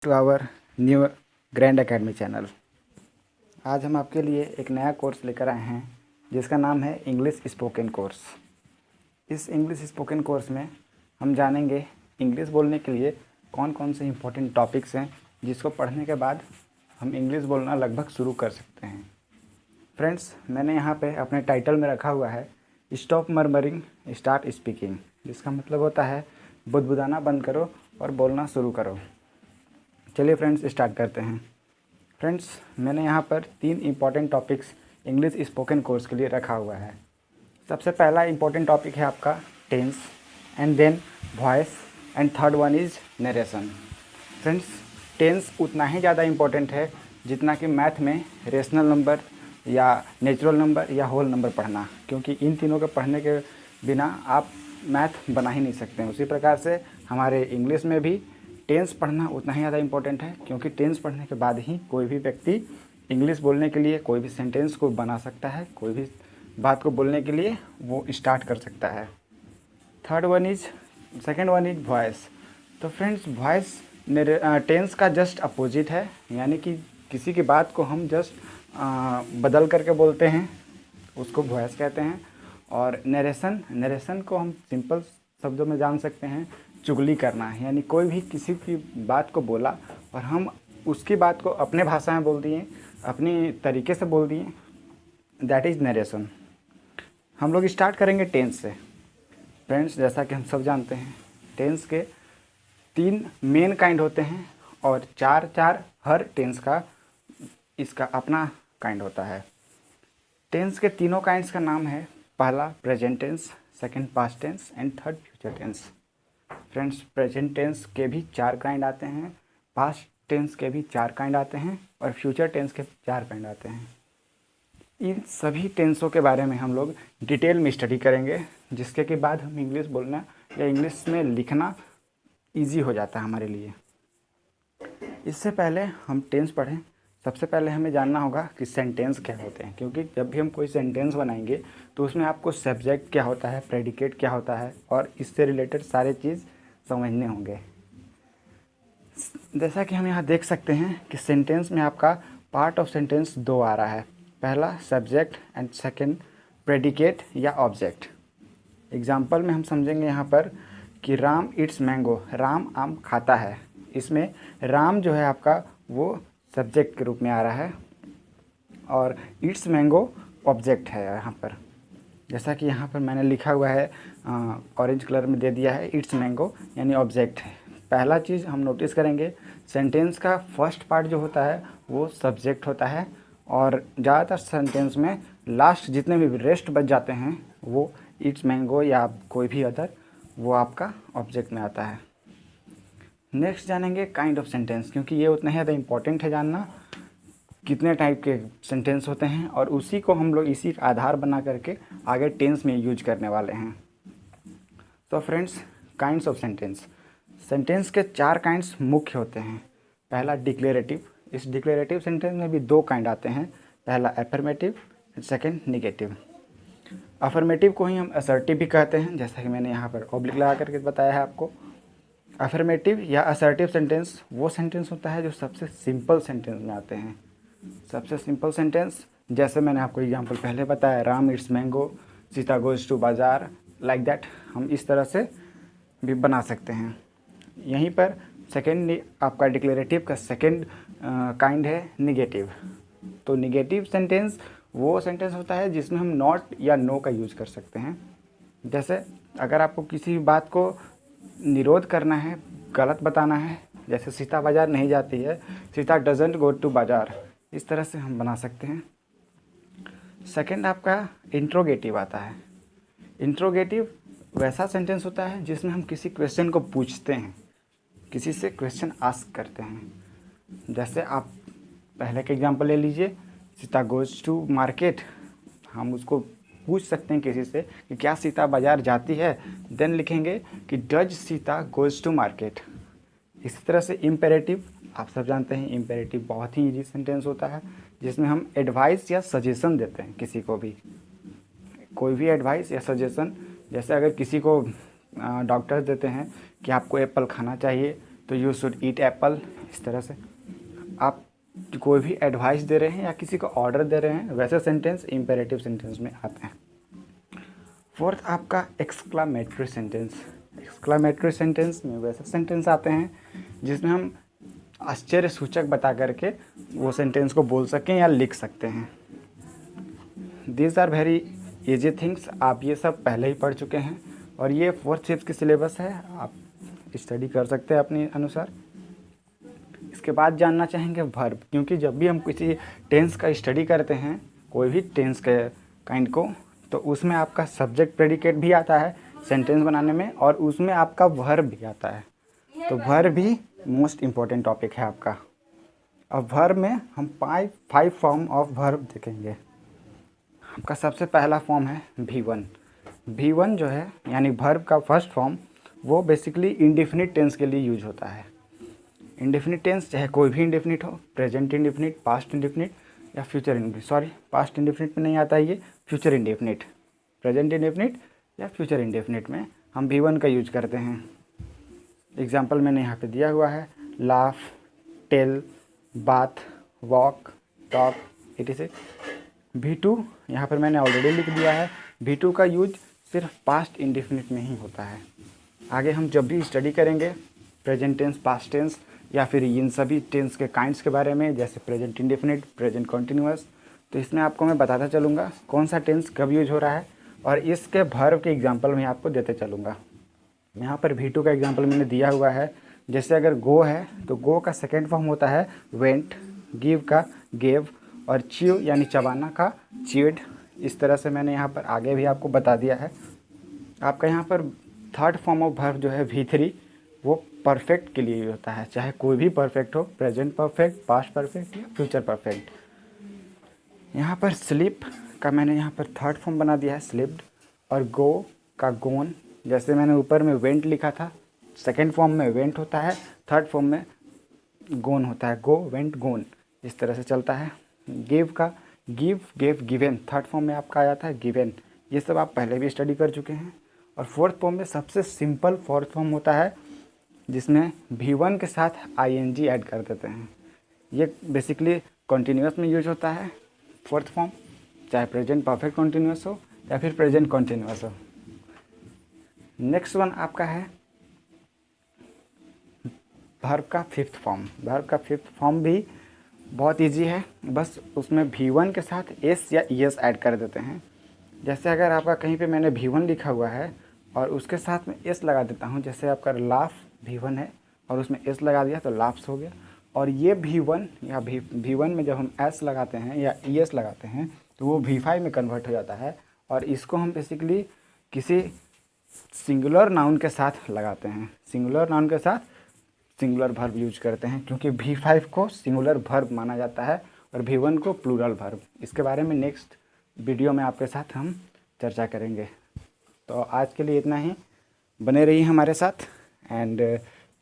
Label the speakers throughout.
Speaker 1: To our new grand academy channel. आज हम आपके लिए एक नया कोर्स लेकर आए हैं जिसका नाम है इंग्लिश स्पोकन कोर्स। इस इंग्लिश स्पोकन कोर्स में हम जानेंगे इंग्लिश बोलने के लिए कौन कौन से इम्पोर्टेंट टॉपिक्स हैं जिसको पढ़ने के बाद हम इंग्लिश बोलना लगभग शुरू कर सकते हैं। फ्रेंड्स, मैंने यहाँ पे अपने टाइटल में रखा हुआ है स्टॉप मरमरिंग स्टार्ट स्पीकिंग, जिसका मतलब होता है बुदबुदाना बंद करो और बोलना शुरू करो। चलिए फ्रेंड्स, स्टार्ट करते हैं। फ्रेंड्स, मैंने यहाँ पर 3 important topics English spoken course के लिए रखा हुआ है। सबसे पहला इम्पॉर्टेंट टॉपिक है आपका tense, and then voice, and third one is narration. Friends, tense उतना ही ज़्यादा इम्पॉर्टेंट है जितना कि मैथ में रेशनल नंबर या नेचुरल नंबर या होल नंबर पढ़ना, क्योंकि इन तीनों के पढ़ने के बिना आप मैथ बना ही नहीं सकते हैं। उसी प्रकार से हमारे इंग्लिश में भी टेंस पढ़ना उतना ही ज़्यादा इम्पोर्टेंट है, क्योंकि टेंस पढ़ने के बाद ही कोई भी व्यक्ति इंग्लिश बोलने के लिए कोई भी सेंटेंस को बना सकता है, कोई भी बात को बोलने के लिए वो स्टार्ट कर सकता है। Second one is voice. तो फ्रेंड्स, वॉइस टेंस का जस्ट अपोजिट है, यानी कि किसी की बात को हम जस्ट बदल करके बोलते हैं, उसको वॉइस कहते हैं। और नरेशन को हम सिंपल शब्दों में जान सकते हैं चुगली करना, यानी कोई भी किसी की बात को बोला और हम उसकी बात को अपने भाषा में बोल दिए, अपनी तरीके से बोल दिए, दैट इज़ नरेशन। हम लोग स्टार्ट करेंगे टेंस से। फ्रेंड्स, जैसा कि हम सब जानते हैं टेंस के 3 मेन काइंड होते हैं और 4 हर टेंस का इसका अपना काइंड होता है। टेंस के तीनों काइंड्स का नाम है, पहला present tense, second past tense and third future tense. Friends, present tense के भी 4 काइंड आते हैं, पास्ट टेंस के भी 4 काइंड आते हैं और फ्यूचर टेंस के 4 काइंड आते हैं। इन सभी टेंसों के बारे में हम लोग डिटेल में स्टडी करेंगे, जिसके के बाद हम इंग्लिश बोलना या इंग्लिश में लिखना ईजी हो जाता है हमारे लिए। इससे पहले हम टेंस पढ़ें, सबसे पहले हमें जानना होगा कि सेंटेंस क्या होते हैं, क्योंकि जब भी हम कोई सेंटेंस बनाएंगे तो उसमें आपको सब्जेक्ट क्या होता है, प्रेडिकेट क्या होता है और इससे रिलेटेड सारे चीज़ समझने होंगे। जैसा कि हम यहाँ देख सकते हैं कि सेंटेंस में आपका पार्ट ऑफ सेंटेंस 2 आ रहा है, पहला सब्जेक्ट एंड सेकंड प्रेडिकेट या ऑब्जेक्ट। एग्जाम्पल में हम समझेंगे यहाँ पर कि राम इट्स मैंगो, राम आम खाता है। इसमें राम जो है आपका वो सब्जेक्ट के रूप में आ रहा है और इट्स मैंगो ऑब्जेक्ट है यहाँ पर। जैसा कि यहाँ पर मैंने लिखा हुआ है, ऑरेंज कलर में दे दिया है, इट्स मैंगो यानी ऑब्जेक्ट है। पहला चीज़ हम नोटिस करेंगे, सेंटेंस का फर्स्ट पार्ट जो होता है वो सब्जेक्ट होता है और ज़्यादातर सेंटेंस में लास्ट जितने भी रेस्ट बच जाते हैं वो इट्स मैंगो या कोई भी अदर वो आपका ऑब्जेक्ट में आता है। नेक्स्ट जानेंगे काइंड ऑफ सेंटेंस, क्योंकि ये उतना ही ज़्यादा इम्पोर्टेंट है जानना कितने टाइप के सेंटेंस होते हैं और उसी को हम लोग इसी का आधार बना करके आगे टेंस में यूज करने वाले हैं। तो friends, kinds of sentence. Sentence के 4 काइंड्स मुख्य होते हैं। पहला डिक्लेरेटिव, इस डिक्लेरेटिव सेंटेंस में भी 2 काइंड आते हैं, पहला अफर्मेटिव, सेकंड निगेटिव। अफर्मेटिव को ही हम असर्टिव भी कहते हैं, जैसा कि मैंने यहाँ पर ऑब्लिक लगा करके बताया है आपको। अफर्मेटिव या असर्टिव सेंटेंस वो सेंटेंस होता है जो सबसे सिंपल सेंटेंस में आते हैं। सबसे सिंपल सेंटेंस, जैसे मैंने आपको एग्जांपल पहले बताया, Ram eats mango, Sita goes to bazaar, like that हम इस तरह से भी बना सकते हैं। यहीं पर सेकेंड आपका डिक्लेरेटिव का सेकेंड काइंड है निगेटिव। तो निगेटिव सेंटेंस वो सेंटेंस होता है जिसमें हम नॉट या नो का यूज़ कर सकते हैं। जैसे अगर आपको किसी बात को निरोध करना है, गलत बताना है, जैसे सीता बाज़ार नहीं जाती है, सीता डजंट गो टू बाज़ार, इस तरह से हम बना सकते हैं। सेकंड आपका इंट्रोगेटिव आता है। इंट्रोगेटिव वैसा सेंटेंस होता है जिसमें हम किसी क्वेश्चन को पूछते हैं, किसी से क्वेश्चन आस्क करते हैं। जैसे आप पहले का एग्जांपल ले लीजिए, सीता गोज टू मार्केट, हम उसको पूछ सकते हैं किसी से कि क्या सीता बाज़ार जाती है, देन लिखेंगे कि does Sita goes to market. इसी तरह से इम्पेरेटिव, आप सब जानते हैं इम्पेरेटिव बहुत ही ईजी सेंटेंस होता है जिसमें हम एडवाइस या सजेशन देते हैं किसी को भी, कोई भी एडवाइस या सजेशन। जैसे अगर किसी को डॉक्टर्स देते हैं कि आपको एप्पल खाना चाहिए तो यू शुड ईट एप्पल। इस तरह से आप कोई भी एडवाइस दे रहे हैं या किसी को ऑर्डर दे रहे हैं, वैसे सेंटेंस इम्पेरेटिव सेंटेंस में आते हैं। फोर्थ आपका एक्सक्लामेटरी सेंटेंस। एक्सक्लामेटरी सेंटेंस में वैसे सेंटेंस आते हैं जिसमें हम आश्चर्य सूचक बता करके वो सेंटेंस को बोल सकें या लिख सकते हैं। These are very easy things, आप ये सब पहले ही पढ़ चुके हैं और ये 4th 5th की सिलेबस है, आप स्टडी कर सकते हैं अपने अनुसार। इसके बाद जानना चाहेंगे वर्ब, क्योंकि जब भी हम किसी टेंस का स्टडी करते हैं, कोई भी टेंस के काइंड को, तो उसमें आपका सब्जेक्ट प्रेडिकेट भी आता है सेंटेंस बनाने में और उसमें आपका वर्ब भी आता है। तो वर्ब भी मोस्ट इम्पॉर्टेंट टॉपिक है आपका। अब वर्ब में हम 5 फॉर्म ऑफ वर्ब देखेंगे। आपका सबसे पहला फॉर्म है V1। V1 जो है यानी वर्ब का फर्स्ट फॉर्म, वो बेसिकली इंडेफिनिट टेंस के लिए यूज होता है। इंडेफिनिट टेंस चाहे कोई भी इंडेफिनिट हो, प्रेजेंट इंडेफिनिट, पास्ट इंडेफिनिट या future indefinite, sorry past indefinite में नहीं आता है ये, फ्यूचर इंडेफिनिट, प्रेजेंट इंडेफिनिट या फ्यूचर इंडेफिनिट में हम V1 का यूज करते हैं। एग्जाम्पल मैंने यहाँ पे दिया हुआ है, laugh, tell, bath, walk, talk, etc। V2 यहाँ पर मैंने ऑलरेडी लिख दिया है, V2 का यूज सिर्फ पास्ट इंडेफिनिट में ही होता है। आगे हम जब भी स्टडी करेंगे प्रेजेंट टेंस, पास्ट टेंस या फिर इन सभी टेंस के काइंड्स के बारे में, जैसे प्रेजेंट इंडेफिनिट, प्रेजेंट कॉन्टिन्यूअस, तो इसमें आपको मैं बताता चलूँगा कौन सा टेंस कब यूज हो रहा है और इसके वर्ब के एग्जाम्पल मैं आपको देते चलूँगा। यहाँ पर V2 का एग्जाम्पल मैंने दिया हुआ है। जैसे अगर गो है तो गो का सेकेंड फॉर्म होता है वेंट, गिव का गेव और च्यू यानी चबाना का च्यूड। इस तरह से मैंने यहाँ पर आगे भी आपको बता दिया है। आपका यहाँ पर थर्ड फॉर्म ऑफ वर्ब जो है V3, वो परफेक्ट के लिए होता है, चाहे कोई भी परफेक्ट हो, प्रेजेंट परफेक्ट, पास्ट परफेक्ट या फ्यूचर परफेक्ट। यहाँ पर स्लिप का मैंने यहाँ पर थर्ड फॉर्म बना दिया है, स्लिप्ड, और गो का गोन। जैसे मैंने ऊपर में वेंट लिखा था, सेकेंड फॉर्म में वेंट होता है, थर्ड फॉर्म में गोन होता है, गो वेंट गोन, इस तरह से चलता है। गिव का give, gave, given, third form में आपका आ जाता है गिवेन। ये सब आप पहले भी स्टडी कर चुके हैं। और फोर्थ फॉर्म में सबसे सिंपल फोर्थ फॉर्म होता है जिसमें V1 के साथ ing ऐड कर देते हैं। ये बेसिकली कॉन्टीन्यूअस में यूज होता है फोर्थ फॉर्म, चाहे प्रेजेंट परफेक्ट कॉन्टीन्यूअस हो या फिर प्रेजेंट कॉन्टीन्यूअस हो। नेक्स्ट वन आपका है वर्ब का फिफ्थ फॉर्म। वर्ब का फिफ्थ फॉर्म भी बहुत इजी है, बस उसमें V1 के साथ s या es ऐड कर देते हैं। जैसे अगर आपका कहीं पे मैंने V1 लिखा हुआ है और उसके साथ में s लगा देता हूँ, जैसे आपका लाफ V1 है और उसमें s लगा दिया तो लाफ्स हो गया। और ये V1 या V1 में जब हम s लगाते हैं या es लगाते हैं तो वो V5 में कन्वर्ट हो जाता है और इसको हम बेसिकली किसी सिंगुलर नाउन के साथ लगाते हैं। सिंगुलर नाउन के साथ सिंगुलर वर्ब यूज करते हैं, क्योंकि V5 को सिंगुलर वर्ब माना जाता है और V1 को प्लूरल वर्ब। इसके बारे में नेक्स्ट वीडियो में आपके साथ हम चर्चा करेंगे। तो आज के लिए इतना ही, बने रहिए हमारे साथ एंड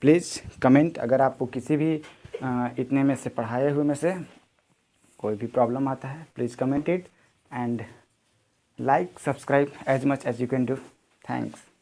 Speaker 1: प्लीज़ कमेंट अगर आपको किसी भी इतने में से पढ़ाए हुए में से कोई भी प्रॉब्लम आता है, please comment it and like, subscribe as much as you can do. Thanks.